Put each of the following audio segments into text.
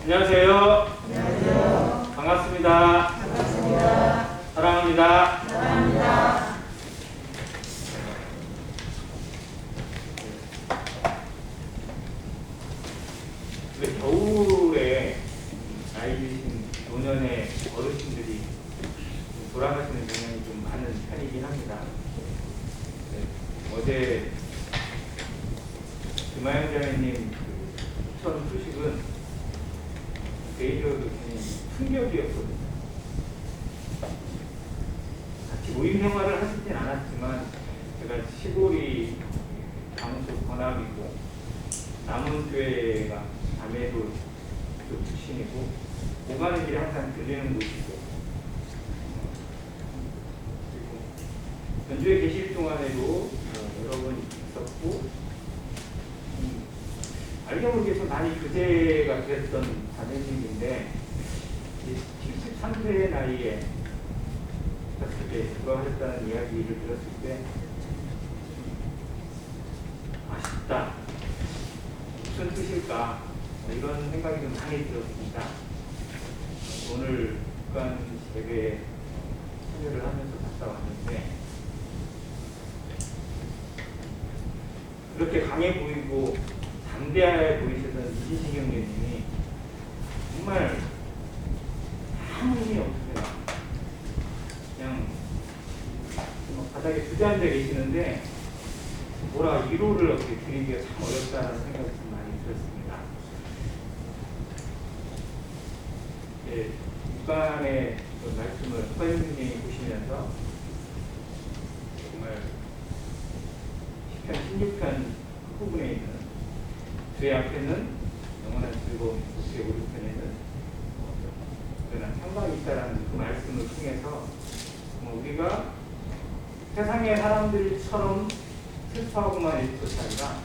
안녕하세요. 안녕하세요. 반갑습니다. 반갑습니다. 사랑합니다. 사랑합니다. 겨울에 나이 드신 노년의 어르신들이 돌아가시는 경향이 좀 많은 편이긴 합니다. 어제 김하영 자매님 천 소식은 개인적으로 굉장히 충격이었거든요. 같이 모임 생활을 하시진 않았지만 제가 시골이 강수 번합이고 남은 교회가 자매도 그 출신이고 오가는 길에 항상 들리는 곳이고 그리고 전주에 계실 동안에도 여러 번 있었고 알게 모르게 좀 많이 교제가 됐던 자매님인데 73세의 나이에 갔을 때 돌아가셨다는 이야기를 들었을 때 아쉽다. 무슨 뜻일까? 이런 생각이 좀 많이 들었습니다. 오늘 국간 예배에 참여를 하면서 갔다 왔는데 그렇게 강해 보이고 담대해 보이시던 이진식 형님이 정말 아무 힘이 없으세요. 그냥 바닥에 주저앉아 계시는데 뭐라 위로를 어떻게 드리기가 참 어렵다는 생각이 좀 많이 들었습니다. 국간의 말씀을 국가님이 보시면서 정말 시편 16편 그 부분에 있는 주의 앞에는 영원한 즐거움, 주의 오른편에는 그러나 평강이 있다라는 그 말씀을 통해서 우리가 세상의 사람들처럼 슬퍼하고만 있을 것이 아니라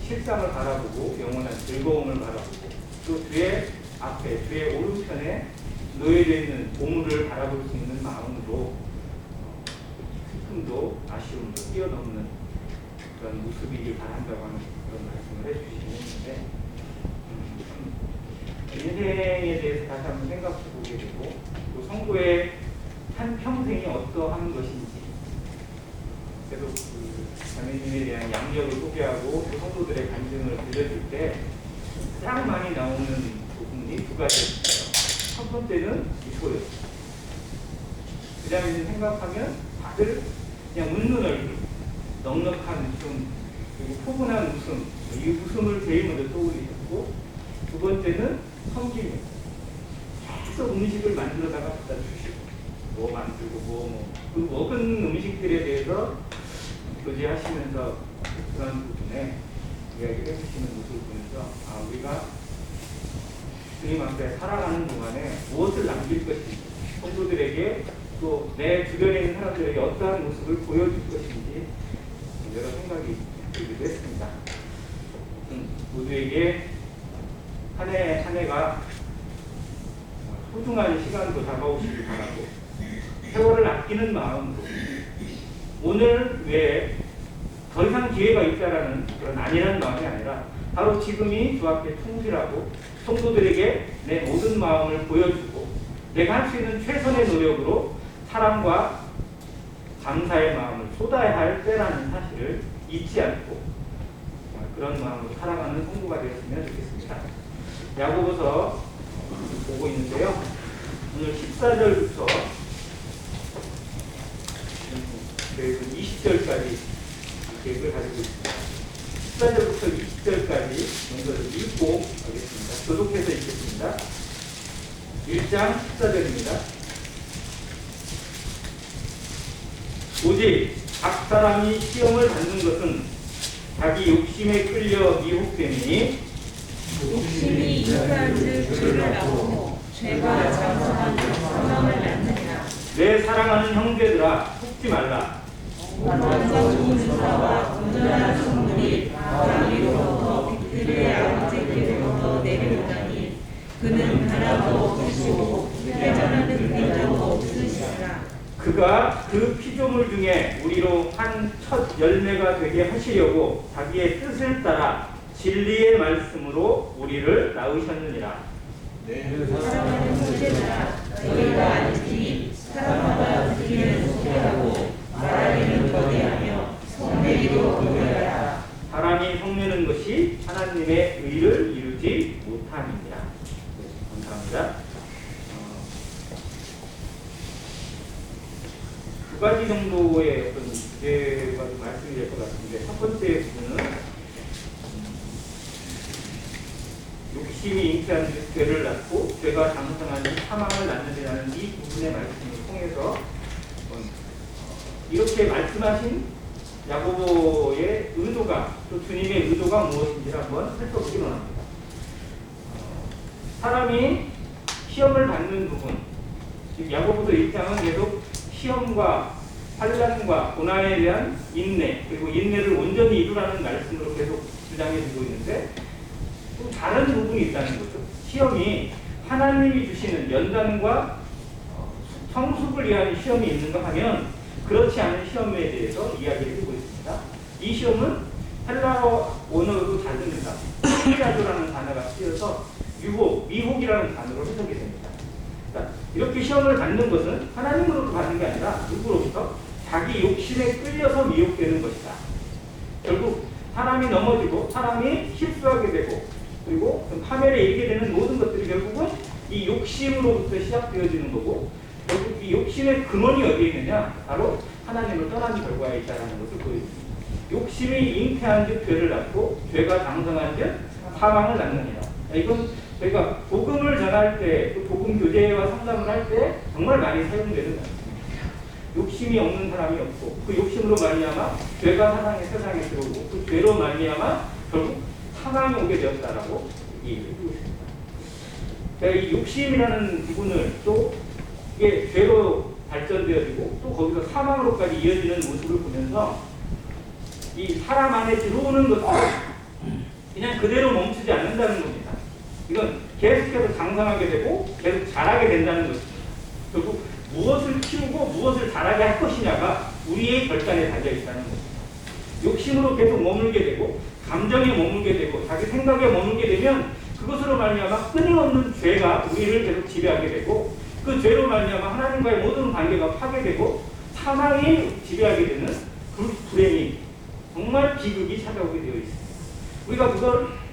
실상을 바라보고 영원한 즐거움을 바라보고 또 주의 앞에 주의 오른편에 놓여져 있는 보물을 바라볼 수 있는 마음으로 슬픔도 아쉬움도 뛰어넘는 그런 모습이길 바란다고 하는 그런 말씀을 해주시는데 인생에 대해서 다시 한번 생각해 보게 되고 또 성도의 한 평생이 어떠한 것인지 그래도 그 자매님에 대한 양력을 소개하고 또 성도들의 간증을 들려줄 때 가장 많이 나오는 부분이 두 가지였어요. 첫 번째는 미소였어요. 그 다음에 생각하면 다들 그냥 웃는 얼굴, 넉넉한 웃음, 그리고 포근한 웃음, 이 웃음을 제일 먼저 떠올리셨고 두 번째는 섬김. 계속 음식을 만들어다가 갖다 주시고 뭐 만들고 그 먹은 음식들에 대해서 교제하시면서 그런 부분에 이야기를 해주시는 모습을 보면서 우리가 주님 앞에 살아가는 동안에 무엇을 남길 것인지 성도들에게 또 내 주변에 있는 사람들에게 어떠한 모습을 보여줄 것인지 여러 생각이 들기도 했습니다. 모두에게 한 해 한 해가 소중한 시간도 다가오시길 바라고 세월을 아끼는 마음으로 오늘 외에 더 이상 기회가 있다라는 그런 안일한 마음이 아니라 바로 지금이 주 앞에 충실하고 성도들에게 내 모든 마음을 보여주고 내가 할 수 있는 최선의 노력으로 사랑과 감사의 마음을 쏟아야 할 때라는 사실을 잊지 않고 그런 마음으로 살아가는 성도가 되었으면 좋겠습니다. 야고보서 보고 있는데요. 오늘 14절부터 20절까지 계획을 가지고 있습니다. 14절부터 20절까지 먼저 읽고 가겠습니다. 교독해서 읽겠습니다. 1장 14절입니다. 오직 각 사람이 시험을 받는 것은 자기 욕심에 끌려 미혹됨이니 욕심이 유쾌한 즉 죄를 낳고 죄가 장성한 즉 사망을 낳느니라. 내 사랑하는 형제들아 속지 말라. 완전과 좋은 사와 온전한 성물이 자기로부터 그들의 아버지께로부터 내려오다니 그는 하나도 없으시고 회전하는 능력도 없으시라. 그가 그 피조물 중에 우리로 한 첫 열매가 되게 하시려고 자기의 뜻을 따라 진리의 말씀으로 우리를 낳으셨느니라. 사랑하는 형제들아, 너희가 알지 사람마다 우리를 소개하고 말하기는 거대하며 성내기도 거대하라. 사람이 성내는 것이 하나님의 의를 이루지 못함이니라. 네, 감사합니다. 두 가지 정도의 어떤 주제가 말씀이 될 것 같은데, 첫 번째 부분은 욕심이 잉태한 죄를 낳고 죄가 장성한 사망을 낳느니라는 이 부분의 말씀을 통해서 이렇게 말씀하신 야고보의 의도가, 또 주님의 의도가 무엇인지를 한번 살펴보기 원합니다. 사람이 시험을 받는 부분, 즉 야고보서 1장은 계속 시험과 환난과 고난에 대한 인내, 그리고 인내를 온전히 이루라는 말씀으로 계속 주장해주고 있는데, 또 다른 부분이 있다는 거죠. 시험이 하나님이 주시는 연단과 성숙을 위한 시험이 있는가 하면 그렇지 않은 시험에 대해서 이야기를 해주고 있습니다. 이 시험은 헬라어 원어로도 잘 듣는다. 피라도라는 단어가 쓰여서 유혹, 미혹이라는 단어로 해석이 됩니다. 그러니까 이렇게 시험을 받는 것은 하나님으로부터 받는 게 아니라 누구로부터? 자기 욕심에 끌려서 미혹되는 것이다. 결국 사람이 넘어지고 사람이 실수하게 되고 그리고 파멸에 이르게 되는 모든 것들이 결국은 이 욕심으로부터 시작되어지는 거고, 결국 이 욕심의 근원이 어디에 있느냐? 바로 하나님을 떠난 결과에 있다는 것을 보여줍니다. 욕심이 잉태한 즉 죄를 낳고 죄가 장성한 즉 사망을 낳느니라. 이건 저희가 복음을 전할 때, 또 복음 교제와 상담을 할 때 정말 많이 사용되는 말씀입니다. 욕심이 없는 사람이 없고, 그 욕심으로 말미암아 죄가 세상에 들어오고, 그 죄로 말미암아 결국 사망이 오게 되었다라고 얘기해주고 있습니다. 이 욕심이라는 부분을 또 이게 죄로 발전되어지고 또 거기서 사망으로까지 이어지는 모습을 보면서 이 사람 안에 들어오는 것은 그냥 그대로 멈추지 않는다는 겁니다. 이건 계속해서 장성하게 되고 계속 자라게 된다는 것입니다. 결국 무엇을 키우고 무엇을 자라게 할 것이냐가 우리의 결단에 달려 있다는 것입니다. 욕심으로 계속 머물게 되고 감정에 머물게 되고 자기 생각에 머물게 되면 그것으로 말미암아 끊임없는 죄가 우리를 계속 지배하게 되고, 그 죄로 말미암아 하나님과의 모든 관계가 파괴되고 사망이 지배하게 되는 불행이, 정말 비극이 찾아오게 되어 있습니다. 우리가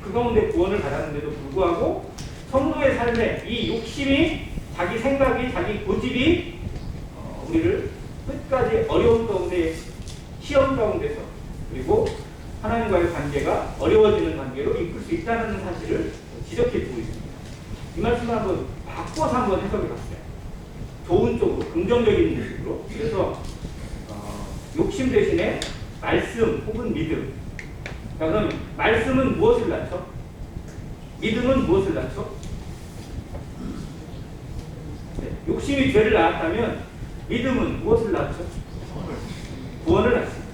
그 가운데 구원을 받았는데도 불구하고 성도의 삶에 이 욕심이, 자기 생각이, 자기 고집이 우리를 끝까지 어려운 가운데, 시험 가운데서, 그리고 하나님과의 관계가 어려워지는 관계로 이끌 수 있다는 사실을 지적해주고 있습니다. 이 말씀을 한번 바꿔서 한번 해석해봤어요. 좋은 쪽으로, 긍정적인 모습으로. 그래서 욕심 대신에 말씀 혹은 믿음. 그러면 말씀은 무엇을 낳죠? 믿음은 무엇을 낳죠? 네, 욕심이 죄를 낳았다면 믿음은 무엇을 낳죠? 구원을 낳습니다.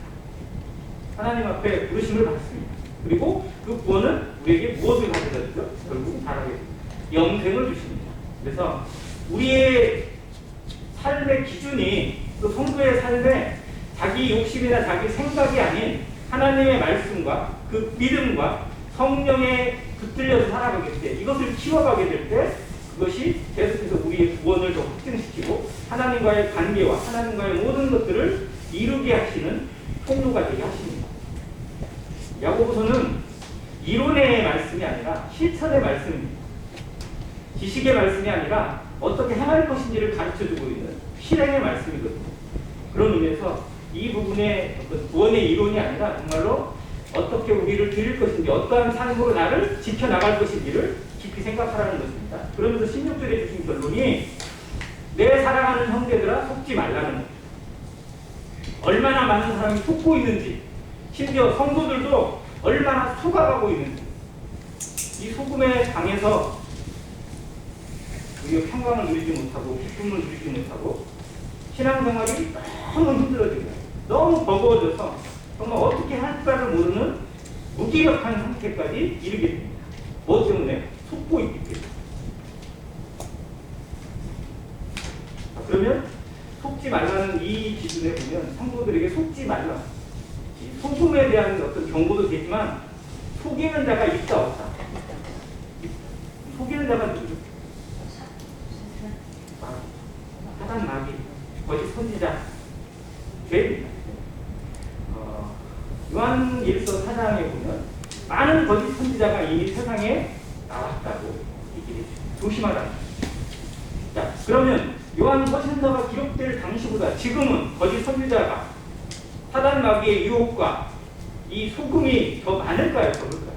하나님 앞에 부르심을 받습니다. 그리고 그 구원은 우리에게 무엇을 가져다 주죠? 결국 바라게 됩니다. 영생을 주십니다. 그래서 우리의 삶의 기준이, 또 성도의 삶에 자기 욕심이나 자기 생각이 아닌 하나님의 말씀과 그 믿음과 성령에 붙들려서 살아가게 될 때, 이것을 키워가게 될 때 그것이 계속해서 우리의 구원을 더 확증시키고 하나님과의 관계와 하나님과의 모든 것들을 이루게 하시는 통로가 되게 하십니다. 야고보서는 이론의 말씀이 아니라 실천의 말씀입니다. 지식의 말씀이 아니라 어떻게 행할 것인지를 가르쳐주고 있는 실행의 말씀이거든요. 그런 의미에서 이 부분의 어떤 구원의 이론이 아니라 정말로 어떻게 우리를 드릴 것인지, 어떠한 삶으로 나를 지켜나갈 것인지를 깊이 생각하라는 것입니다. 그러면서 16절에 주신 결론이 내 사랑하는 형제들아 속지 말라는 겁니다. 얼마나 많은 사람이 속고 있는지, 심지어 성도들도 얼마나 속아가고 있는지, 이 속음에 당해서 우리가 평강을 누리지 못하고 기쁨을 누리지 못하고 신앙생활이 너무 힘들어지고 너무 버거워져서 정말 어떻게 할까를 모르는 무기력한 상태까지 이르게 됩니다. 뭐 때문에? 속고 있기 때문에. 그러면 속지 말라는 이 기준에 보면 성도들에게 속지 말라, 속음에 대한 어떤 경고도 되지만 속이는 자가 있다 없다? 속이는 자가 누구죠? 사단 마귀, 거짓 선지자, 죄입니다. 요한일서 4장에 보면 많은 거짓 선지자가 이미 세상에 나왔다고 얘기를 조심하라. 자, 그러면 요한 서신서가 기록될 당시보다 지금은 거짓 선지자가 사단 마귀의 유혹과 이 속음이 더 많을까요? 적을까요?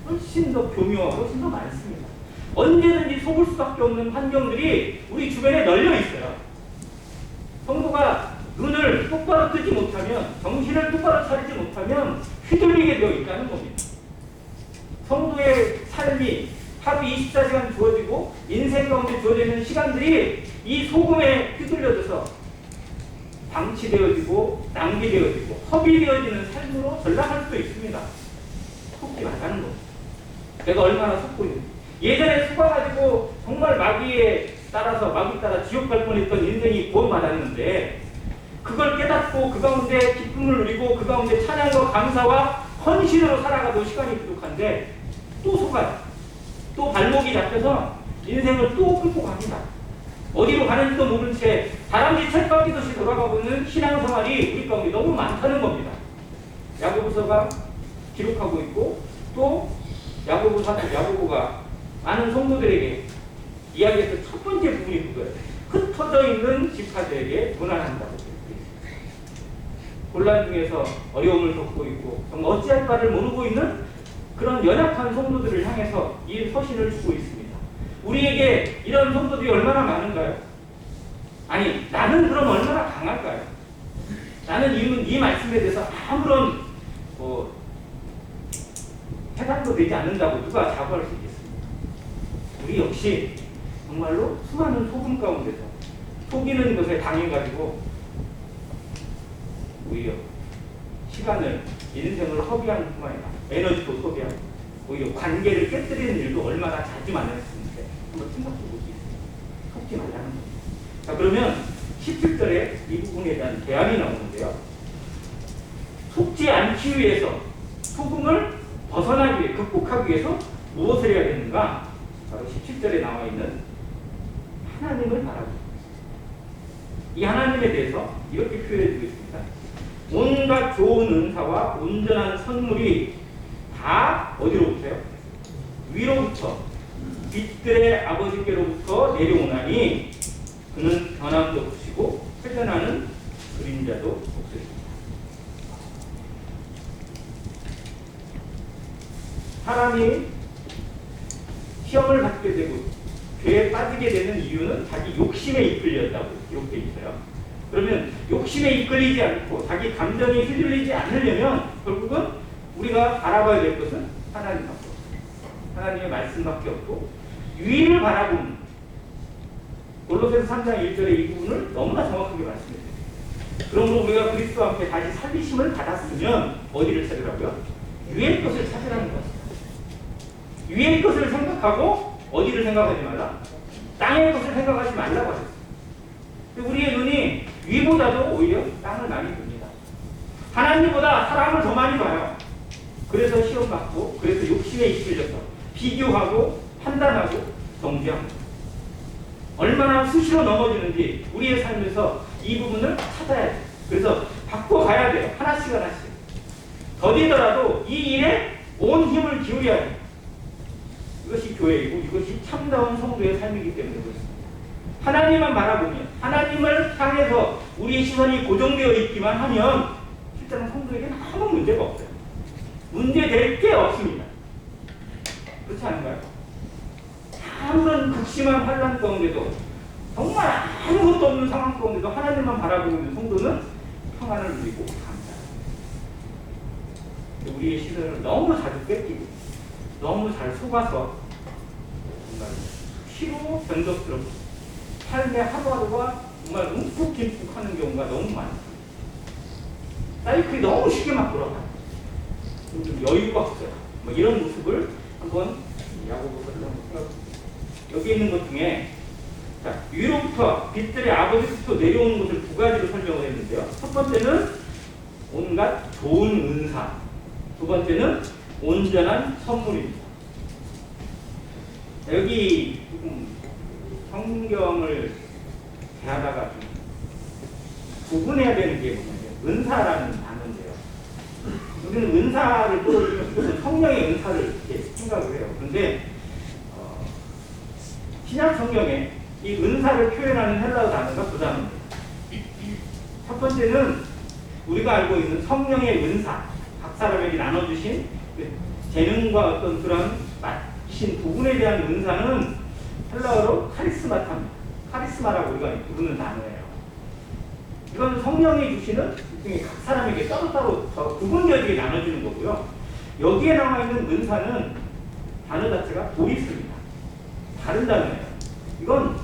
훨씬 더 교묘하고 훨씬 더 많습니다. 언제든지 속을 수밖에 없는 환경들이 우리 주변에 널려 있어요. 성도가 눈을 똑바로 뜨지 못하면, 정신을 똑바로 차리지 못하면 휘둘리게 되어 있다는 겁니다. 성도의 삶이 하루 24시간 주어지고 인생 가운데 주어져 있는 시간들이 이 속음에 휘둘려져서 방치되어지고 낭비되어지고 허비되어지는 삶으로 전락할 수도 있습니다. 속지 말라는 겁니다. 내가 얼마나 속고 있는지. 예전에 속아가지고 정말 마귀에 따라서 마귀 따라 지옥 갈 뻔했던 인생이 구원받았는데 그걸 깨닫고 그 가운데 기쁨을 누리고 그 가운데 찬양과 감사와 헌신으로 살아가도 시간이 부족한데 또 속아요. 또 발목이 잡혀서 인생을 또 끌고 갑니다. 어디로 가는지도 모른 채 다람쥐 쳇바퀴듯이 돌아가고 있는 신앙생활이 우리 가운데 너무 많다는 겁니다. 야고보서가 기록하고 있고 또 야고보가 많은 성도들에게 이야기했던 첫 번째 부분이 그거예요. 흩어져 있는 지파들에게 문안한다고. 곤란 중에서 어려움을 겪고 있고 정말 어찌할 바를 모르고 있는 그런 연약한 성도들을 향해서 이 서신을 주고 있습니다. 우리에게 이런 성도들이 얼마나 많은가요? 아니, 나는 그럼 얼마나 강할까요? 나는 이 말씀에 대해서 아무런 해당도 되지 않는다고 누가 자부할 수 있겠습니까? 우리 역시 정말로 수많은 속음 가운데서 속이는 것에 당해가지고 오히려 시간을, 인생을 허비하는 뿐만 아니라 에너지도 소비하고 오히려 관계를 깨뜨리는 일도 얼마나 자주 많았는데 한번 생각해 보시겠습니다. 속지 말라는 겁니다. 자, 그러면 17절에 이 부분에 대한 대안이 나오는데요. 속지 않기 위해서, 속음을 벗어나기 위해, 극복하기 위해서 무엇을 해야 되는가? 바로 17절에 나와 있는 하나님을 바라보고 이 하나님에 대해서 이렇게 표현해 주고 있습니다. 온갖 좋은 은사와 온전한 선물이 다 어디로부터요? 위로부터 빛들의 아버지께로부터 내려오나니 그는 변함도 없으시고 회전하는 그림자도 없으십니다. 사람이 시험을 받게 되고 죄에 빠지게 되는 이유는 자기 욕심에 이끌렸다고 기록되어 있어요. 그러면 욕심에 이끌리지 않고 자기 감정에 휘둘리지 않으려면 결국은 우리가 바라봐야 될 것은 하나님밖에 없고 하나님의 말씀밖에 없고 위를 바라보는 골로새서 3장 1절의 이 부분을 너무나 정확하게 말씀해요. 그러므로 우리가 그리스도와 함께 다시 살리심을 받았으면 어디를 찾으라고요? 위의 것을 찾으라는 것입니다. 위의 것을 생각하고 어디를 생각하지 말라? 땅의 것을 생각하지 말라고 하셨어요. 우리의 눈이 위보다도 오히려 땅을 많이 봅니다. 하나님보다 사람을 더 많이 봐요. 그래서 시험받고 그래서 욕심에 이끌려서 비교하고 판단하고 정죄합니다. 얼마나 수시로 넘어지는지 우리의 삶에서 이 부분을 찾아야 돼요. 그래서 바꿔가야 돼요. 하나씩 하나씩. 더디더라도 이 일에 온 힘을 기울여야 돼요. 이것이 교회이고 이것이 참다운 성도의 삶이기 때문에 그렇습니다. 하나님만 바라보면 하나님을 향해서 우리의 시선이 고정되어 있기만 하면 실제로 성도에게는 아무 문제가 없어요. 문제될 게 없습니다. 그렇지 않은가요? 아무런 극심한 환난 가운데도 정말 아무것도 없는 상황 가운데도 하나님만 바라보고 있는 성도는 평안을 누리고 감사합니다. 우리의 시선을 너무 자주 뺏기고 너무 잘 속아서 정말 피로 변덕스럽고 삶의 하루하루가 정말 움푹짐푹 하는 경우가 너무 많습니다. 사이클이 너무 쉽게 막 돌아가요. 좀 여유가 없어요. 뭐 이런 모습을 한번 야고보서 여기 있는 것 중에 자, 위로부터 빛들의 아버지부터 내려오는 것을 두 가지로 설명을 했는데요. 첫 번째는 온갖 좋은 은사, 두 번째는 온전한 선물입니다. 여기 조금 성경을 대하다가 좀 구분해야 되는 게 뭐냐면 은사라는 단어인데요. 우리는 은사를 떠올리면 그것은 성령의 은사를 이렇게 생각을 해요. 그런데 신약 성경에 이 은사를 표현하는 헬라어 단어가 두 단어입니다. 첫 번째는 우리가 알고 있는 성령의 은사, 각 사람에게 나눠주신 재능과 어떤 그런 맡기신 부분에 대한 은사는 헬라어로 카리스마타입니다. 카리스마라고 우리가 부르는 단어예요. 이건 성령이 주시는 각 사람에게 따로따로 구분되게 나눠주는 거고요. 여기에 나와 있는 은사는 단어 자체가 보이스입니다. 다른 단어예요. 이건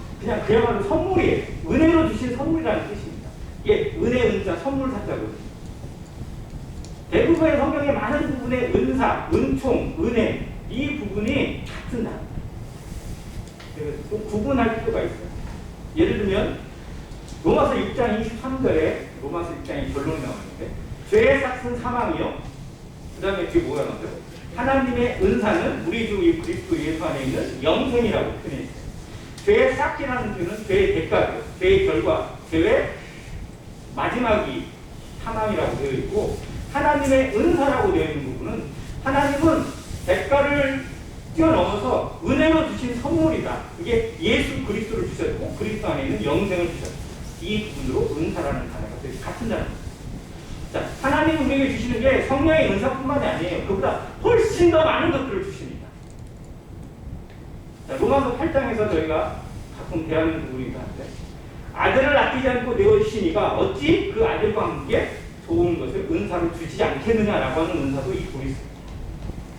그야말로 선물이에요. 은혜로 주신 선물이라는 뜻입니다. 이게 은혜, 은자, 선물 사자거든요. 대부분의 성경의 많은 부분의 은사, 은총, 은혜 이 부분이 같은 단어입니다. 그래서 꼭 구분할 필요가 있어요. 예를 들면 로마서 6장 23절에 로마서 6장의 결론이 나오는데 죄의 싹은 사망이요. 그 다음에 뒤에 뭐가 나오죠? 하나님의 은사는 우리 주 그리스도 예수 안에 있는 영생이라고 표현했어요. 죄의 싹이라는 죄는 죄의 대가죠. 죄의 결과, 죄의 마지막이 사망이라고 되어 있고 하나님의 은사라고 되어 있는 부분은 하나님은 대가를 뛰어넘어서 은혜로 주신 선물이다. 이게 예수 그리스도를 주셨고 그리스도 안에 있는 영생을 주셨고 이 부분으로 은사라는 단어가 같은 단어입니다. 자, 하나님이 우리에게 주시는 게 성령의 은사뿐만이 아니에요. 그보다 훨씬 더 많은 것들을 주십니다. 자, 로마서 8장에서 저희가 가끔 대하는 부분이기도 한데 아들을 아끼지 않고 내어주시니가 어찌 그 아들과 함께 좋은 것을 은사로 주지 않겠느냐라고 하는 은사도 이 보이 있습니다.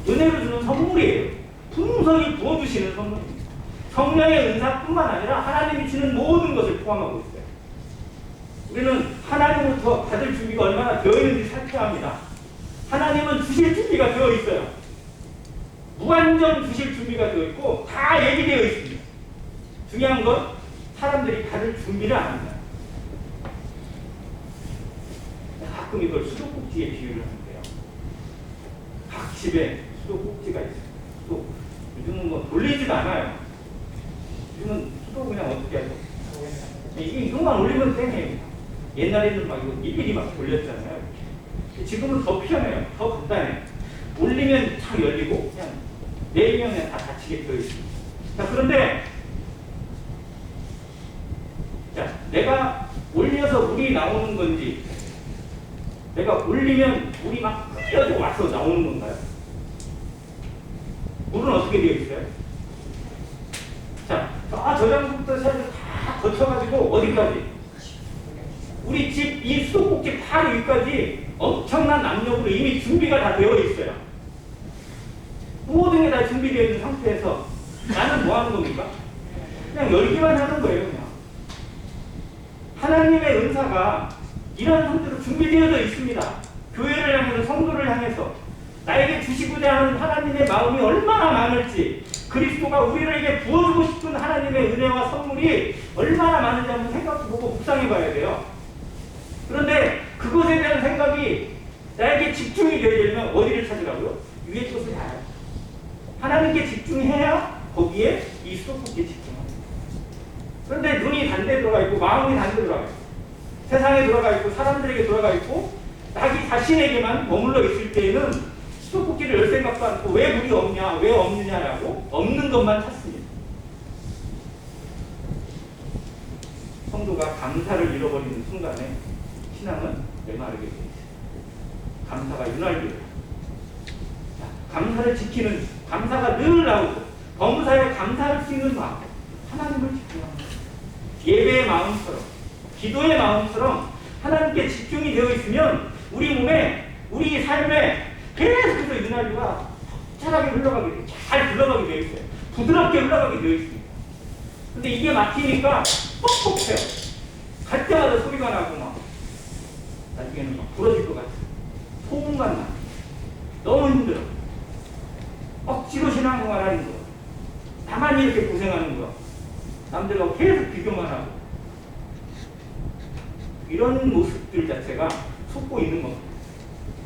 은혜로 주는 선물이에요. 풍성히 부어주시는 선물입니다. 성령의 은사뿐만 아니라 하나님이 주는 모든 것을 포함하고 있어요. 우리는 하나님부터 받을 준비가 얼마나 되어 있는지 살펴야 합니다. 하나님은 주실 준비가 되어 있어요. 무한정 주실 준비가 되어 있고 다 얘기되어 있습니다. 중요한 건 사람들이 받을 준비를 안 합니다. 가끔 이걸 수도꼭지에 비유를 하는데요. 각 집에 수도꼭지가 있어요. 또 요즘은 뭐 돌리지도 않아요. 요즘은 수도 그냥 어떻게 하죠? 이게 이것만 올리면 땡해요. 옛날에는 막 이거 일일이 막 돌렸잖아요. 지금은 더 편해요. 더 간단해요. 올리면 탁 열리고 그냥 내리면 그냥 다 닫히게 되어 있습니다. 자, 그런데 자, 내가 올려서 물이 나오는 건지 내가 올리면 물이 막 끌려서 와서 나오는 건가요? 물은 어떻게 되어 있어요? 자, 저장부터 시작해서 다 거쳐가지고 어디까지? 우리 집 이 수도꼭지 바로 위까지 엄청난 압력으로 이미 준비가 다 되어 있어요. 모든 게 다 준비되어 있는 상태에서 나는 뭐 하는 겁니까? 그냥 열기만 하는 거예요, 그냥. 하나님의 은사가 이런 상태로 준비되어져 있습니다. 교회를 향해서 성도를 향해서 나에게 주시고자 하는 하나님의 마음이 얼마나 많을지 그리스도가 우리에게 부어주고 싶은 하나님의 은혜와 선물이 얼마나 많은지 한번 생각해보고 묵상해 봐야 돼요. 그런데 그것에 대한 생각이 나에게 집중이 되려면 어디를 찾으라고요? 위의 것을 봐야 돼요. 하나님께 집중해야 거기에 이 수도꼭지에 집중합니다. 그런데 눈이 단 데 들어가 있고 마음이 단 데 들어가 있고 세상에 들어가 있고 사람들에게 들어가 있고 자기 자신에게만 머물러 있을 때에는 수도꼭지를 열 생각도 않고 왜 물이 없냐, 왜 없느냐라고 없는 것만 찾습니다. 성도가 감사를 잃어버리는 순간에 신앙은 메마르게 되어 있어요. 감사가 윤활기예요. 감사를 지키는, 감사가 늘 나오고 범사에 감사할 수 있는 마음, 하나님을 집중합니다. 예배의 마음처럼, 기도의 마음처럼 하나님께 집중이 되어 있으면 우리 몸에, 우리 삶에 계속해서 윤활기가 적절하게 흘러가게 돼요. 잘 흘러가게 되어 있어요. 부드럽게 흘러가게 되어 있습니다. 근데 이게 막히니까 뻑뻑해요. 갈 때마다 소리가 나고 막 나중에는 막 부러질 것 같아요. 소음만 나. 너무 힘들어. 억지로 신앙생활 하는 거. 나만 이렇게 고생하는 거. 남들하고 계속 비교만 하고. 이런 모습들 자체가 속고 있는 겁니다.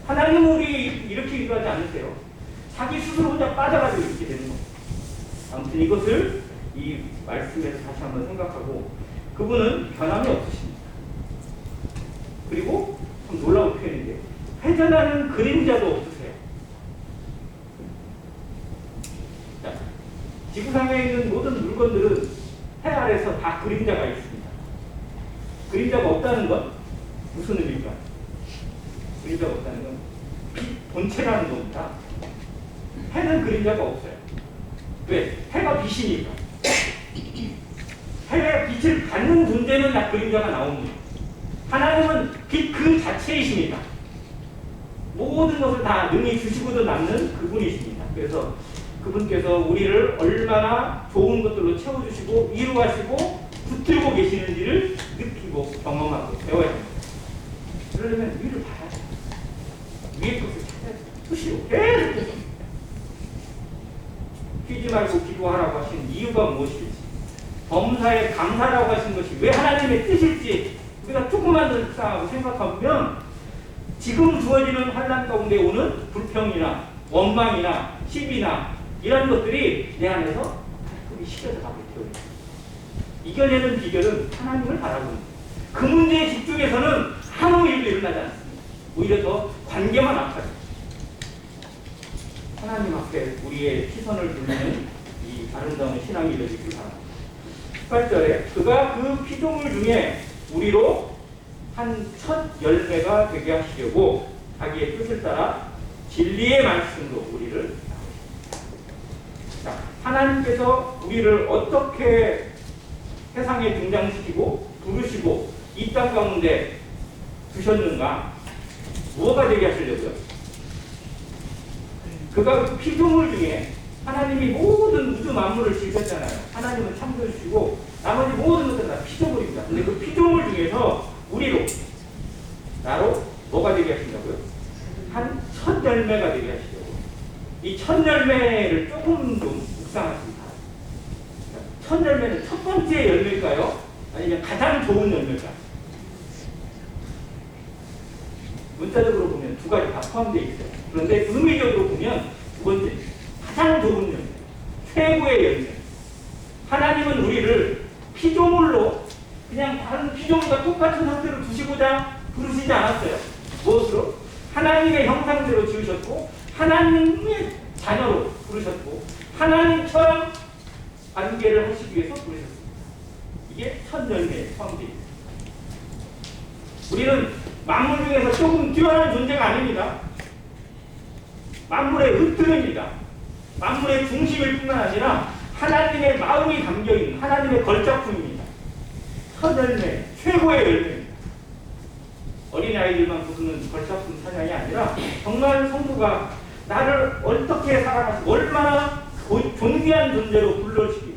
하나님은 우리 이렇게 기도하지 않으세요. 자기 스스로 혼자 빠져가지고 이렇게 되는 겁니다. 아무튼 이것을 이 말씀에서 다시 한번 생각하고, 그분은 변함이 없으십니다. 그리고 참 놀라운 표현인데, 회전하는 그림자도 없으세요. 자, 지구상에 있는 모든 물건들은 해 아래서 다 그림자가 있습니다. 그림자가 없다는 건 무슨 의미일까? 그림자가 없다는 건 빛 본체라는 겁니다. 해는 그림자가 없어요. 왜? 해가 빛이니까. 해의 빛을 받는 존재는 다 그림자가 나옵니다. 하나님은 빛 그 자체이십니다. 모든 것을 다 능히 주시고도 남는 그분이십니다. 그래서 그분께서 우리를 얼마나 좋은 것들로 채워주시고 이루하시고 붙들고 계시는지를 느끼고 경험하고 배워야 합니다. 그러려면 위를 봐야 돼요. 위의 것을 찾아야 돼요. 수시로 계속 쉬지 말고 기도하라고 하신 이유가 무엇일지, 범사에 감사라고 하신 것이 왜 하나님의 뜻일지 우리가 조금만 더 묵상하고 생각하면 지금 주어지는 환난 가운데 오는 불평이나 원망이나 시비나 이런 것들이 내 안에서 가끔이 식혀져 가고 있어요. 이겨내는 비결은 하나님을 바라보는 거예요. 그 문제에 집중해서는 아무 일도 일어나지 않습니다. 오히려 더 관계만 아파요. 하나님 앞에 우리의 시선을 돌리는 이 아름다운 신앙이 되기를 바랍니다. 18절에 그가 그 피조물 중에 우리로 한 첫 열매가 되게 하시려고 자기의 뜻을 따라 진리의 말씀으로 우리를 자, 하나님께서 우리를 어떻게 세상에 등장시키고 부르시고 이 땅 가운데 두셨는가? 무엇가 되게 하시려고요? 그가 그 피조물 중에 하나님이 모든 우주 만물을 지으셨잖아요. 하나님은 창조주시고 나머지 모든 것들은 다 피조물입니다. 근데 그 피조물 중에서 우리로 나로 뭐가 되게 하신다고요? 한 첫 열매가 되게 하시려고. 이 첫 열매를 조금 좀 묵상하십니다. 첫 열매는 첫 번째 열매일까요? 아니면 가장 좋은 열매일까요? 문자적으로 보면 두 가지 다 포함되어 있어요. 그런데 의미적으로 보면 두 번째, 가장 좋은 열매, 최고의 열매. 하나님은 우리를 피조물로 그냥 다른 피조물과 똑같은 상태로 두시고자 부르시지 않았어요. 무엇으로? 하나님의 형상대로 지으셨고 하나님의 자녀로 부르셨고 하나님처럼 관계를 하시기 위해서 부르셨습니다. 이게 첫 열매에 포함되어 있습니다. 우리는 만물 중에서 조금 뛰어난 존재가 아닙니다. 만물의 으뜸입니다. 만물의 중심일 뿐만 아니라 하나님의 마음이 담겨있는 하나님의 걸작품입니다. 첫 열매, 최고의 열매입니다. 어린아이들만 부르는 걸작품 찬양이 아니라 정말 성부가 나를 어떻게 사랑하시고 얼마나 존귀한 존재로 불러주시기,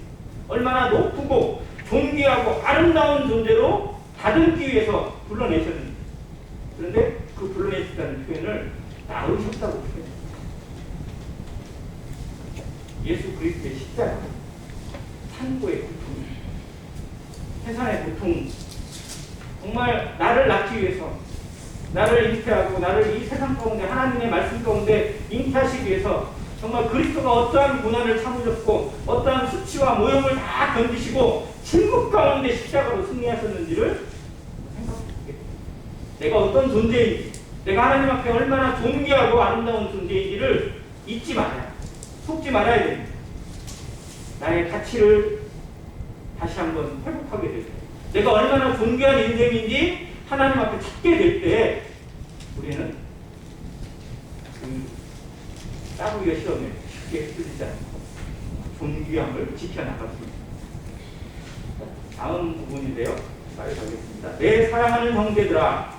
얼마나 높고 존귀하고 아름다운 존재로 다듬기 위해서 불러내셨는지. 그런데 그 불러내셨다는 표현을 낳으셨다고 표현해요. 예수 그리스도의 십자가, 산고의 고통, 세상의 고통, 정말 나를 낳기 위해서, 나를 잉태하고 나를 이 세상 가운데 하나님의 말씀 가운데 잉태하시기 위해서 정말 그리스도가 어떠한 고난을 참으셨고 어떠한 수치와 모욕을 다 견디시고 침묵 가운데 십자가로 승리하셨는지를 생각해보게. 내가 어떤 존재인지, 내가 하나님 앞에 얼마나 존귀하고 아름다운 존재인지를 잊지 말아야, 속지 말아야 됩니다. 나의 가치를 다시 한번 회복하게 될 때, 내가 얼마나 존귀한 인생인지 하나님 앞에 찾게 될 때 우리는 그 따구리가 시험에 쉽게 뚫리지 않고 존귀함을 지켜나갔습니다. 다음 부분인데요. 빨리 가겠습니다. 내 사랑하는 형제들아,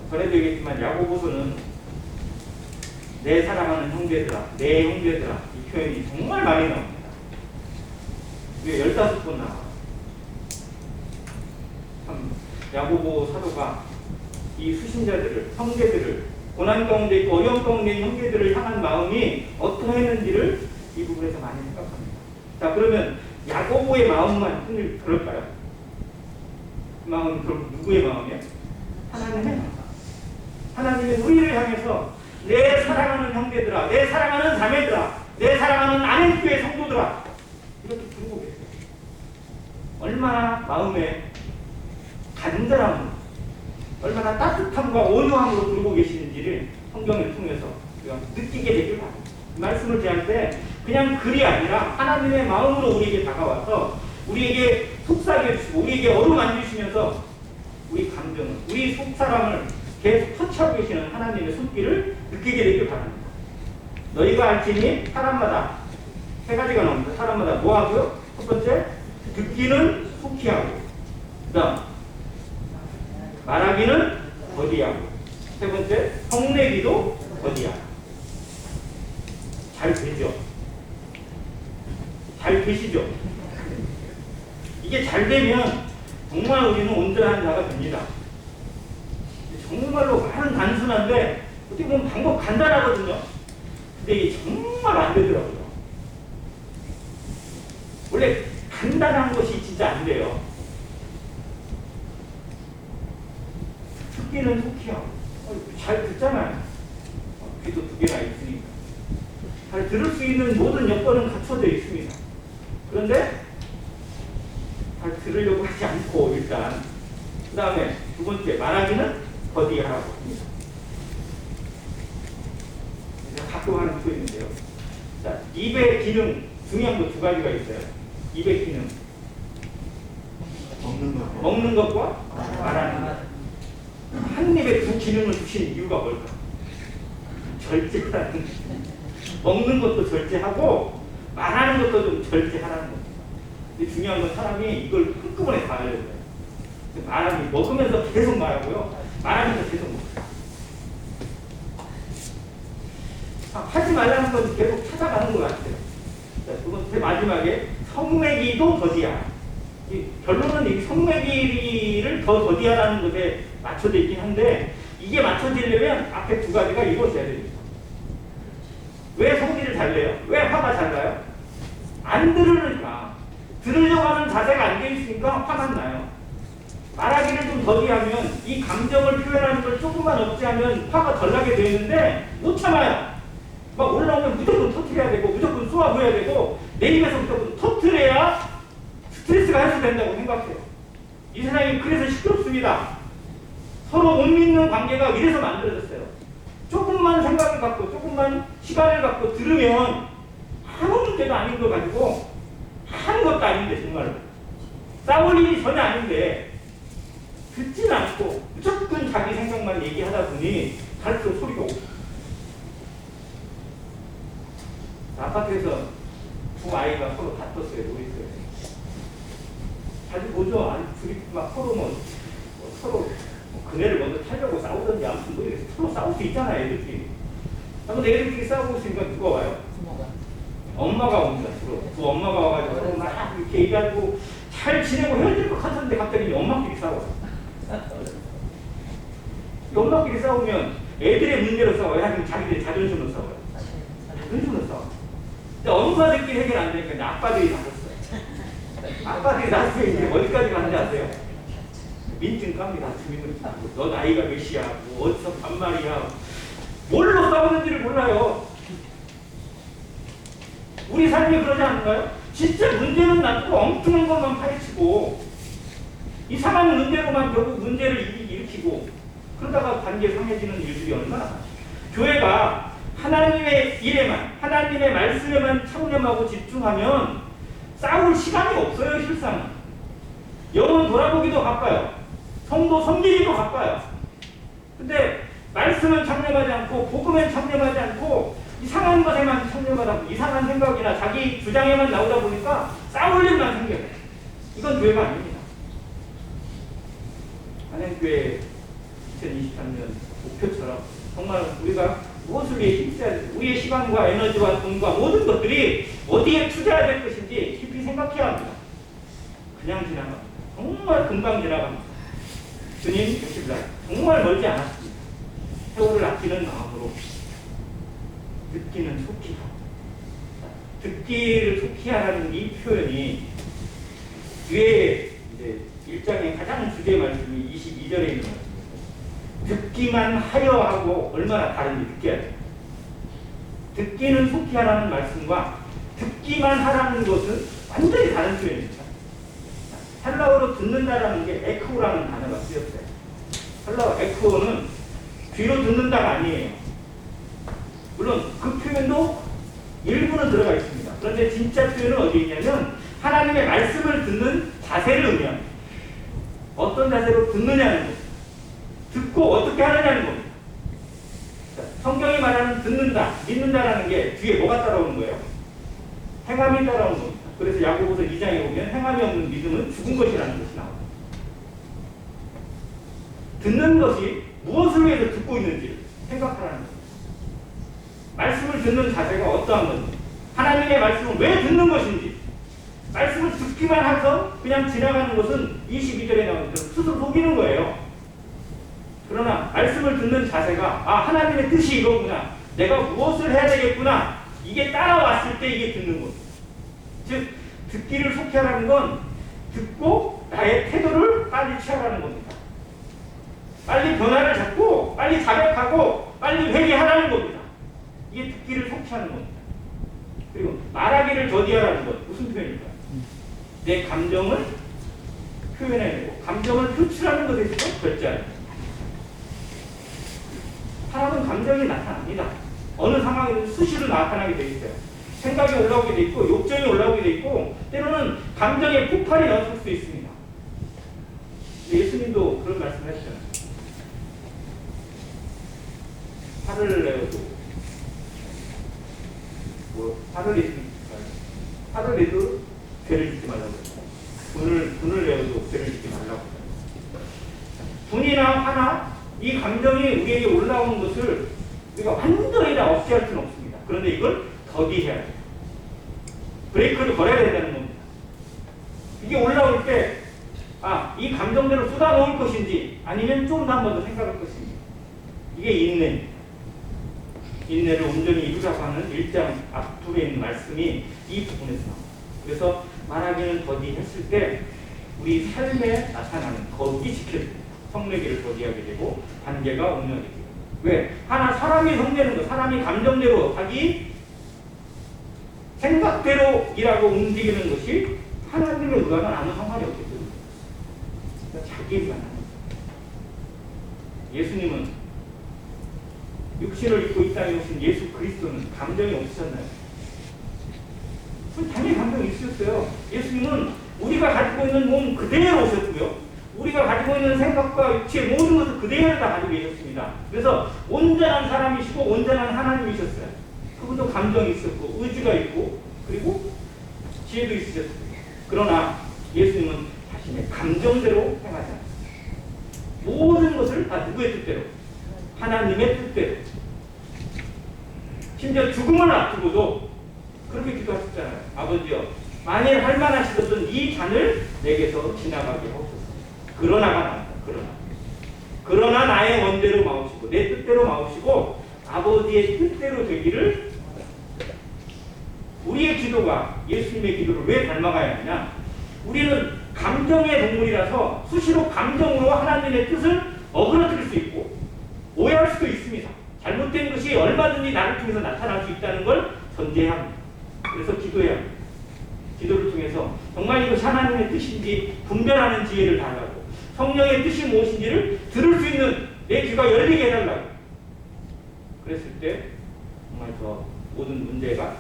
전에도 얘기했지만 야고보서는 내 사랑하는 형제들아, 내 형제들아 이 표현이 정말 많이 나옵니다. 이게 15번 나와요. 참 야고보 사도가 이 수신자들을, 형제들을, 고난 가운데 있고 어려움 가운데 있는 형제들을 향한 마음이 어떠했는지를 이 부분에서 많이 생각합니다. 자, 그러면 야고보의 마음만 그럴까요? 그 마음은 그럼 누구의 마음이에요? 하나님의 마음. 하나님의 우리를 향해서 내 사랑하는 형제들아, 내 사랑하는 자매들아, 내 사랑하는 안행교회 성도들아, 이렇게 부르고 계세요. 얼마나 마음에 간절함으로, 얼마나 따뜻함과 온유함으로 부르고 계시는지를 성경을 통해서 우리가 느끼게 되길 바랍니다. 이 말씀을 드릴 때 그냥 글이 아니라 하나님의 마음으로 우리에게 다가와서 우리에게 속삭여 주시고 우리에게 어루만져 주시면서 우리 감정을, 우리 속사람을 계속 터치하고 계시는 하나님의 손길을 느끼게 되길 바랍니다. 너희가 알지니 사람마다 세 가지가 나옵니다. 사람마다 뭐 하고요? 첫 번째, 듣기는 속히 하고, 그다음 말하기는 더디하고, 세 번째, 성내기도 더디하고. 잘 되죠? 잘 되시죠? 이게 잘 되면 정말 우리는 온전한 자가 됩니다. 정말로 말은 단순한데 어떻게 보면 방법 간단하거든요. 근데 이게 정말 안 되더라고요. 원래 간단한 것이 진짜 안 돼요. 듣기는 속히 하고 잘 듣잖아요. 귀도 두 개나 있으니까 잘 들을 수 있는 모든 여건은 갖춰져 있습니다. 그런데 잘 들으려고 하지 않고 일단 그 다음에 두 번째, 말하기는 더디하라고 합니다. 가끔 하는 표현인데요. 자, 입의 기능 중요한 거 두 가지가 있어요. 입의 기능, 먹는 것과 말하는 것. 한 입에 두 기능을 주신 이유가 뭘까? 절제하는, 먹는 것도 절제하고 말하는 것도 좀 절제하라는 겁니다. 근데 중요한 건 사람이 이걸 한꺼번에 다 알려야 돼요. 말하기, 먹으면서 계속 말하고요, 말하면서 계속 먹어요. 하지 말라는 건 계속 찾아가는 것 같아요. 자, 두 번째, 마지막에 성매기도 더디하라. 결론은 이 성매기를 더 더디하라는 것에 맞춰져 있긴 한데, 이게 맞춰지려면 앞에 두 가지가 이루어져야 됩니다. 왜 성질을 잘 내요? 왜 화가 잘 나요? 안 들으니까. 들으려고 하는 자세가 안 돼 있으니까 화가 나요. 말하기를 좀 더디하면, 이 감정을 표현하는 걸 조금만 억제하면 화가 덜 나게 되는데 못 참아요. 막 올라오면 무조건 터트려야 되고, 무조건 쏘아부어야 되고, 내 입에서 무조건 터트려야 스트레스가 해소된다고 생각해요. 이 세상이 그래서 시끄럽습니다. 서로 못 믿는 관계가 이래서 만들어졌어요. 조금만 생각을 갖고, 조금만 시간을 갖고 들으면 아무 문제도 아닌 걸 가지고 아무것도 아닌데, 정말로 싸울 일이 전혀 아닌데 듣진 않고 무조건 자기 생각만 얘기하다 보니 갈수록 소리가 오고. 아파트에서 두 아이가 서로 다퉜어요. 놀이터에. 자주 보죠. 아니, 둘이 막 서로 서로 그네를 먼저 타려고 싸우던지 아무튼 뭐 이렇게 서로 싸울 수 있잖아요, 애들끼리. 근데 애들끼리 싸우고 있으니까 누가 와요? 엄마가 옵니다. 주로. 두 엄마가 와가지고 막 이렇게 얘기하고 잘 지내고 헤어질 것 같았는데 갑자기 엄마끼리 싸워요. 엄마끼리 싸우면 애들의 문제로 싸워요? 아니면 자기들의 자존심으로 싸워요? 자존심으로 싸워요. 근데 엄마들끼리 해결 안 되니까 이제 아빠들이 나섰어요. 아빠들이 나서서 이제 어디까지 가는지 아세요? 민증 깝니다. 주민등록. 너 나이가 몇이야? 뭐 어디서 반말이야? 뭘로 싸우는지를 몰라요. 우리 삶이 그러지 않나요? 진짜 문제는 놔두고 엉뚱한 것만 파헤치고 이상한 문제로만 결국 문제를 일으키고 그러다가 관계 상해지는 일들이 얼마나 많아요. 교회가 하나님의 일에만, 하나님의 말씀에만 청렴하고 집중하면 싸울 시간이 없어요. 실상은. 영혼 돌아보기도 바빠요. 성도 섬기기도 바빠요. 근데 말씀은 청렴하지 않고 복음엔 청렴하지 않고 이상한 것에만 청렴하다 보고 이상한 생각이나 자기 주장에만 나오다 보니까 싸울 일만 생겨요. 이건 교회가 아닙니다. 한양교회 2023년 목표처럼 정말 우리가 무엇을 위해 힘써야 되고 우리의 시간과 에너지와 돈과 모든 것들이 어디에 투자해야 될 것인지 깊이 생각해야 합니다. 그냥 지나갑니다. 정말 금방 지나갑니다. 주님 오십니다. 정말 멀지 않았습니다. 세월을 아끼는 마음으로 듣기는 속히 하고, 듣기를 속히 하라는 이 표현이 뒤에 이제 1장의 가장 주제 말씀이 22절에 있는 말씀입니다. 듣기만 하여 하고 얼마나 다른지 느껴야 돼요. 듣기는 속히 하라는 말씀과 듣기만 하라는 것은 완전히 다른 표현입니다. 헬라어로 듣는다라는 게 에코라는 단어가 쓰였어요. 헬라어 에코는 귀로 듣는다가 아니에요. 물론 그 표현도 일부는 들어가 있습니다. 그런데 진짜 표현은 어디 있냐면 하나님의 말씀을 듣는 자세를 의미합니다. 어떤 자세로 듣느냐는 겁니다. 듣고 어떻게 하느냐는 겁니다. 자, 성경이 말하는 듣는다, 믿는다라는 게 뒤에 뭐가 따라오는 거예요? 행함이 따라오는 겁니다. 그래서 야고보서 2장에 보면 행함이 없는 믿음은 죽은 것이라는 것이 나옵니다. 듣는 것이 무엇을 위해서 듣고 있는지 생각하라는 겁니다. 말씀을 듣는 자세가 어떠한 건지, 하나님의 말씀을 왜 듣는 것인지, 말씀을 듣기만 해서 그냥 지나가는 것은 22절에 나오는 대로 스스로 속이는 거예요. 그러나 말씀을 듣는 자세가 하나님의 뜻이 이거구나, 내가 무엇을 해야 되겠구나, 이게 따라왔을 때 이게 듣는 겁니다. 즉 듣기를 속히 하라는 건 듣고 나의 태도를 빨리 취하라는 겁니다. 빨리 변화를 잡고 빨리 자백하고 빨리 회개하라는 겁니다. 이게 듣기를 속히 하는 겁니다. 그리고 말하기를 더디하라는 것 무슨 표현일까요? 내 감정을 표현해내고 감정을 표출하는 것에 있어서 결제하는 겁니다. 사람은 감정이 나타납니다. 어느 상황에도 수시로 나타나게 돼 있어요. 생각이 올라오게 돼 있고 욕정이 올라오게 돼 있고 때로는 감정의 폭발이 나올 수도 있습니다. 예수님도 그런 말씀을 하시잖아요. 화를 내어도 화를 내도 죄를 짓지 말라고 해요. 분을 내어도 죄를 짓지 말라고 해요. 분이나 화나 이 감정이 우리에게 올라오는 것을 우리가 완전히 다 억제할 수는 없습니다. 그런데 이걸 더디해야 돼요. 브레이크를 걸어야 된다는 겁니다. 이게 올라올 때 이 감정대로 쏟아놓을 것인지 아니면 좀 더 한 번 더 생각할 것인지, 이게 인내입니다. 인내를 온전히 이루라고 하는 1장 앞부분에 있는 말씀이 이 부분에서 나옵니다. 그래서 말하기는 더디했을 때 우리 삶에 나타나는 거룩이 지켜집니다. 성내기를 더디하게 되고 관계가 온전하게 되고. 왜? 사람이 성내는 것, 사람이 감정대로 자기 생각대로 일하고 움직이는 것이 하나님의 의하는 아무 상관이 없기 때문에 자기 의만 합니다. 예수님은 육신을 입고 이 땅에 오신 예수 그리스도는 감정이 없으셨나요? 당연히 감정이 있으셨어요. 예수님은 우리가 가지고 있는 몸 그대로 오셨고요. 우리가 가지고 있는 생각과 육체의 모든 것을 그대로 다 가지고 계셨습니다. 그래서 온전한 사람이시고 온전한 하나님이셨어요. 그분도 감정이 있었고 의지가 있고 그리고 지혜도 있으셨습니다. 그러나 예수님은 자신의 감정대로 행하지 않았습니다. 모든 것을 다 누구의 뜻대로? 하나님의 뜻대로. 심지어 죽음을 앞두고도 그렇게 기도하셨잖아요. 아버지여, 만일 할 만하시던 이 잔을 내게서 지나가게 하옵소서. 그러나가 나온다. 그러나 나의 원대로 마옵시고 내 뜻대로 마옵시고 아버지의 뜻대로 되기를. 우리의 기도가 예수님의 기도를 왜 닮아가야 하냐? 우리는 감정의 동물이라서 수시로 감정으로 하나님의 뜻을 어그러뜨릴 수 있고 오해할 수도 있습니다. 잘못된 것이 얼마든지 나를 통해서 나타날 수 있다는 걸 전제해야 합니다. 그래서 기도해야 합니다. 기도를 통해서 정말 이것이 하나님의 뜻인지 분별하는 지혜를 달라고, 성령의 뜻이 무엇인지를 들을 수 있는 내 귀가 열리게 해달라고. 그랬을 때 정말 저 모든 문제가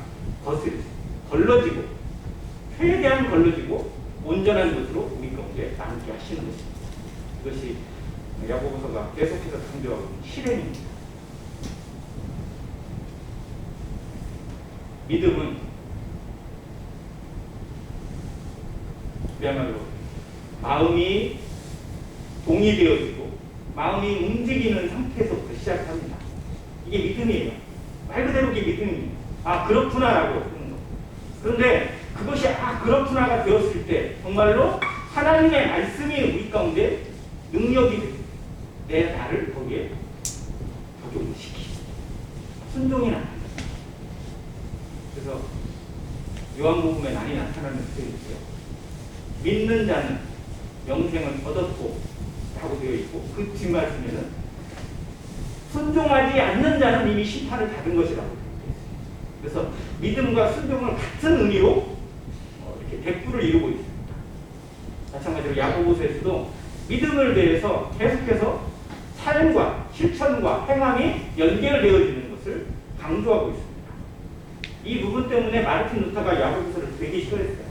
걸러지고 최대한 걸러지고 온전한 것으로 우리 가운데 남게 하시는 것입니다. 이것이 야고보서가 계속해서 강조하고 있는 실행입니다. 믿음은 그야말로 마음이 동의되어지고 마음이 움직이는 상태에서부터 시작합니다. 이게 믿음이에요. 말 그대로 이게 믿음입니다. 그렇구나라고 하는 거. 그런데 그것이 그렇구나가 되었을 때 정말로 하나님의 말씀이 우리 가운데 능력이 됩니다. 내 나를 거기에 적용시키고 순종이 나타납니다. 그래서 요한복음에 많이 나타나는 표현이고요. 믿는 자는 영생을 얻었고 라고 되어 있고 그 뒷말씀에는 순종하지 않는 자는 이미 심판을 받은 것이라고 되어 있습니다. 그래서 믿음과 순종을 같은 의미로 이렇게 대꾸를 이루고 있습니다. 마찬가지로 야고보서에서도 믿음을 대해서 계속해서 삶과 실천과 행함이 연결되어지는 것을 강조하고 있습니다. 이 부분 때문에 마르틴 루터가 야고보서를 되게 싫어했어요.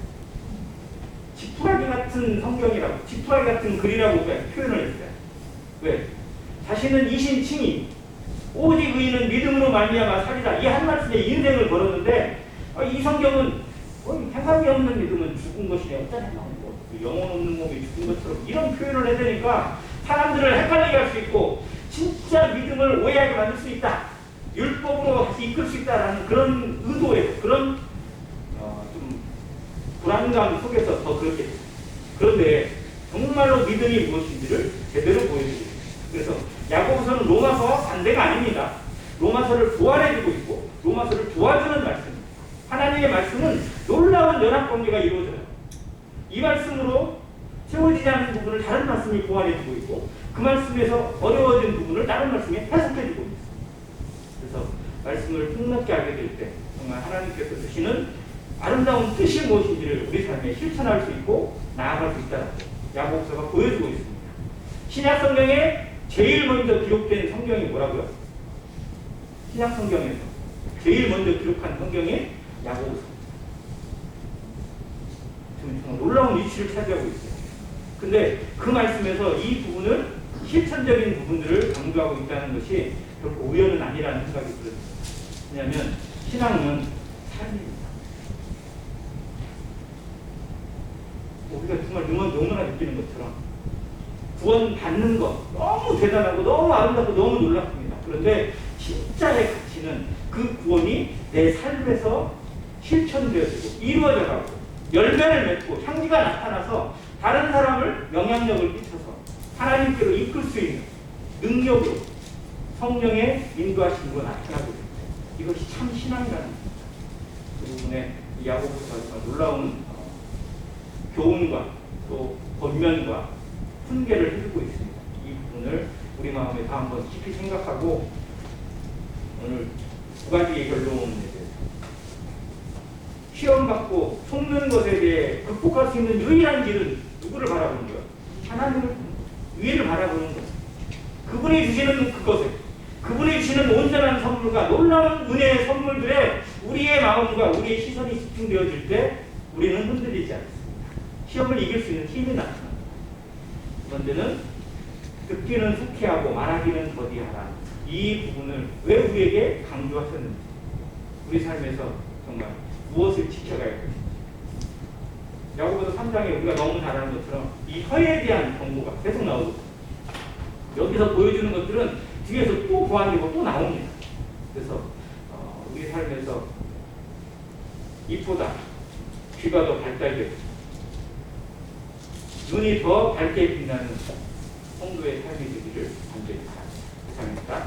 지푸라기 같은 성경이라고, 지푸라기 같은 글이라고 표현을 했어요. 왜? 자신은 이신칭이 오직 의인은 믿음으로 말미암아 살리라, 이 한 말씀에 인생을 걸었는데 이 성경은 행함이 없는 믿음은 죽은 것이네, 어쩌나 나오고 영혼 없는 몸이 죽은 것처럼 이런 표현을 해대니까 사람들을 헷갈리게 할 수 있고 진짜 믿음을 오해하게 만들 수 있다, 율법으로 이끌 수 있다라는 그런 의도에, 그런 좀 불안감 속에서 더 그렇게 됐어요. 그런데 정말로 믿음이 무엇인지를 제대로 보여주고 있습니다. 그래서 야고보서는 로마서와 반대가 아닙니다. 로마서를 보완해주고 있고 로마서를 도와주는 말씀입니다. 하나님의 말씀은 놀라운 연합관계가 이루어져요. 이 말씀으로 채워지지 않는 부분을 다른 말씀이 보완해주고 있고 그 말씀에서 어려워진 부분을 다른 말씀이 해석해주고 있습니다. 그래서 말씀을 폭넓게 알게 될 때 정말 하나님께서 주시는 아름다운 뜻이 무엇인지를 우리 삶에 실천할 수 있고 나아갈 수 있다고 야고보서가 보여주고 있습니다. 신약 성경에 제일 먼저 기록된 성경이 뭐라고요? 신약 성경에서 제일 먼저 기록한 성경이 야고보서입니다. 지금 정말 놀라운 위치를 차지하고 있어요. 근데 그 말씀에서 이 부분을 실천적인 부분들을 강조하고 있다는 것이 결코 우연은 아니라는 생각이 들어요. 왜냐하면 신앙은 삶입니다. 우리가 정말 너무나 느끼는 것처럼 구원 받는 것 너무 대단하고 너무 아름답고 너무 놀랍습니다. 그런데 진짜의 가치는 그 구원이 내 삶에서 실천되어지고 이루어져가고 열매를 맺고 향기가 나타나서 다른 사람을 영향력을 끼쳐서 하나님께로 이끌 수 있는 능력으로 성령의 인도하심으로 나타나고 있습니다. 이것이 참 신앙이라는 겁니다. 그 부분에 야고보서가 놀라운 교훈과 또 권면과 훈계를 해주고 있습니다. 이 부분을 우리 마음에 다 한번 깊이 생각하고 오늘 두 가지의 결론에 대해서 시험받고 속는 것에 대해 극복할 수 있는 유일한 길은 누구를 바라보는 거예요? 하나님을 위를 바라보는 거예요. 그분이 주시는 그것에 그분이 주시는 온전한 선물과 놀라운 은혜의 선물들에 우리의 마음과 우리의 시선이 집중되어질 때 우리는 흔들리지 않습니다. 시험을 이길 수 있는 힘이 나타납니다. 그런데는 듣기는 숙해하고 말하기는 더디하라. 이 부분을 왜 우리에게 강조하셨는지, 우리 삶에서 정말 무엇을 지켜가야 될지. 야고보서 3장에 우리가 너무 잘 아는 것처럼 이 혀에 대한 경고가 계속 나오고 여기서 보여주는 것들은 뒤에서 또 보완되고 또 나옵니다. 그래서 우리 삶에서 입보다 귀가 더 발달되고 눈이 더 밝게 빛나는 성도의 삶이 되기를 간절히 바랍니다. 감사합니다.